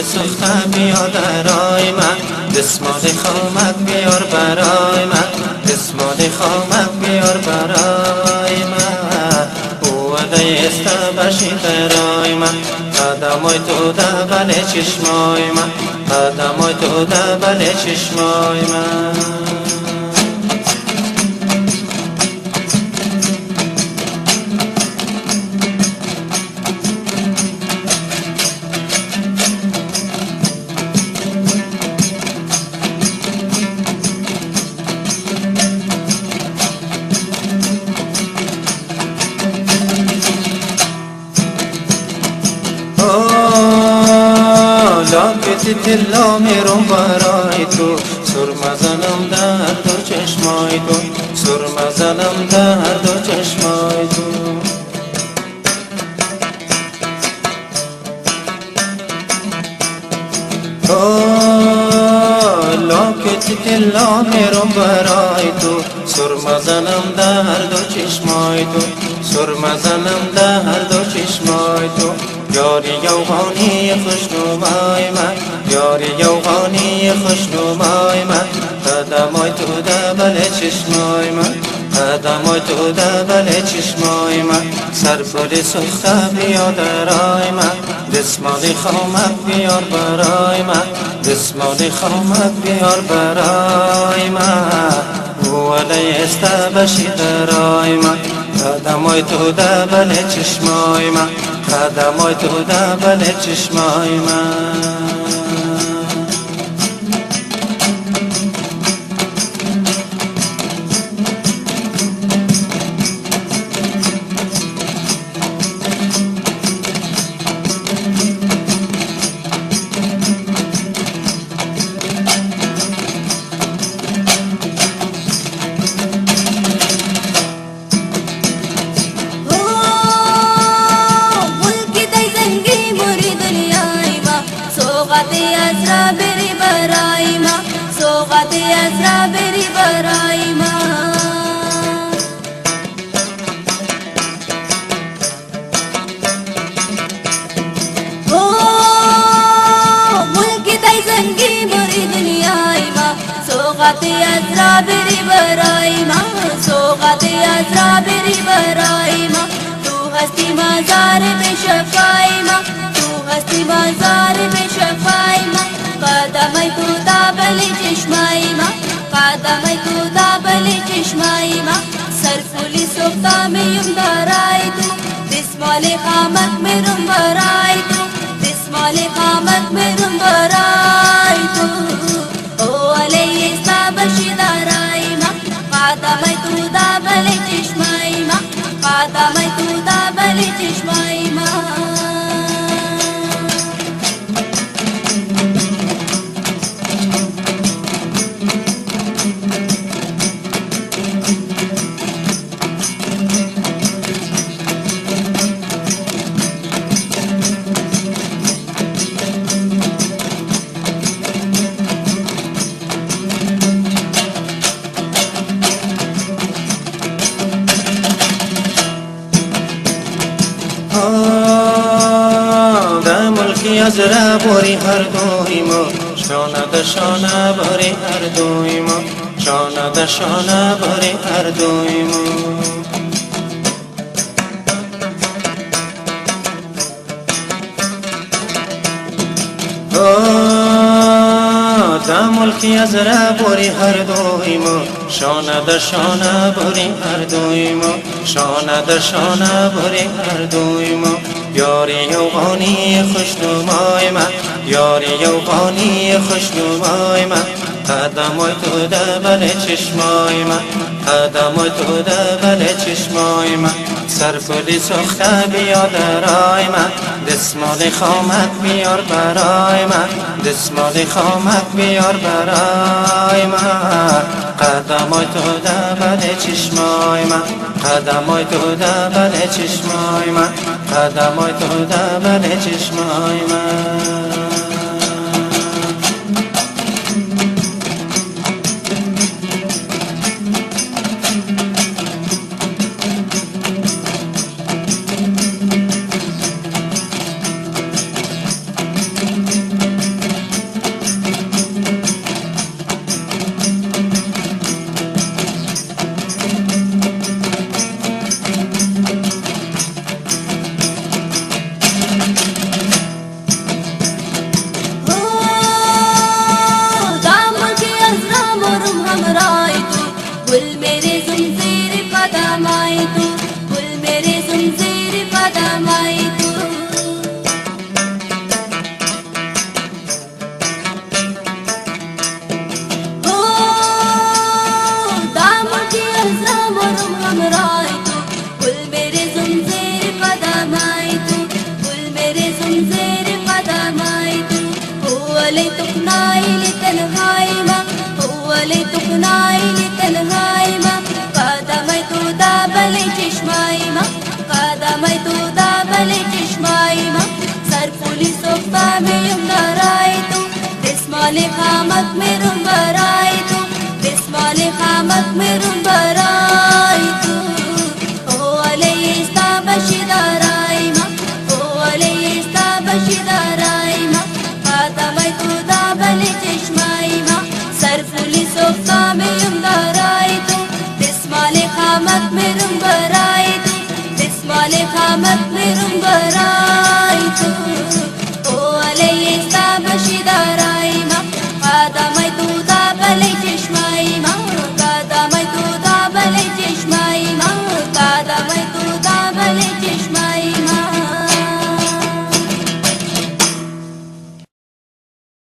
سخته بیا درای من، دستمال خامک بیار برای من، دستمال خامک بیار برای من. وعده است بشی برای من، قدمای تو در بل چشمای من، قدمای تو در بل چشمای من. لاکت دلا میرم برای تو، سرمه زنم در دو چشمای تو، سرمه زنم در دو چشمای تو. لاکت دلا میرم برای تو، سرمه زنم در دو چشمای تو، سرمه زنم در دو چشمای تو. یاری یوغانی خوشنمای من، یاری یوغانی خوشنمای من، قدمای تو در بل چشمای من، قدمای تو در بل چشمای من. سرپل سخته بیا درای من، دستمال خامک بیار برای من، دستمال خامک بیار برای من. وعده است بشی درای من، قدمای تو در بل چشمای من، قدمای تو در بل چشمای من. بری برای ما، سوغت ازرا بری برای ما. ملک تای زنگی بری دنیای ما، سوغت ازرا بری برای ما، سوغت ازرا بری برای ما. تو هستی مزار به شفای ما، تو هستی مزار به شفای ما. قدمای تو در بل چشمای ما، قدمای تو در بل چشمای ما. سرپولی سخته میم برای تو، دستمال خامک میرم برای تو، دستمال خامک میرم برای تو. او علی است بشی درای ما، قدمای تو در بل چشمای ما، قدمای تو در بل چشمای ما. در ملکی از را باری هر دوی ما، شانه در شانه باری هر دوی ما، شانه در شانه باری هر دوی ما. در ملکی از را باری هر دوی ما، شانه در شانه باری هر دوی ما، شانه در شانه باری هر دوی ما. یاری یوغانی خوشنمای من، یاری یوغانی خوشنمای من، قدمای تو در بل چشمای من، قدمای تو در بل چشمای من. سرپل سخته بیا درای من، دستمال خامک بیار برای من، دستمال خامک بیار برای من. قدمای تو در بل چشمای من، قدمای تو در بل چشمای من، قدمای تو در بل چشمای من. गुल मेरे ज़ंजीर कदम आई तू, गुल मेरे ज़ंजीर कदम आई तू। قدميت دابل تشمايمة سرفولي صفا ميوم رايتو بسمالي خامك ميرون برايتو بسمالي خامك ميرون برايتو هو لي استابشي درايمة هو لي استابشي درايمة قدميت دابل تشمايمة سرفولي صفا ميوم رايتو بسمالي خامك ميرون برايتو بسمالي خامك ميرون برايتو هو لي استابشي درايمة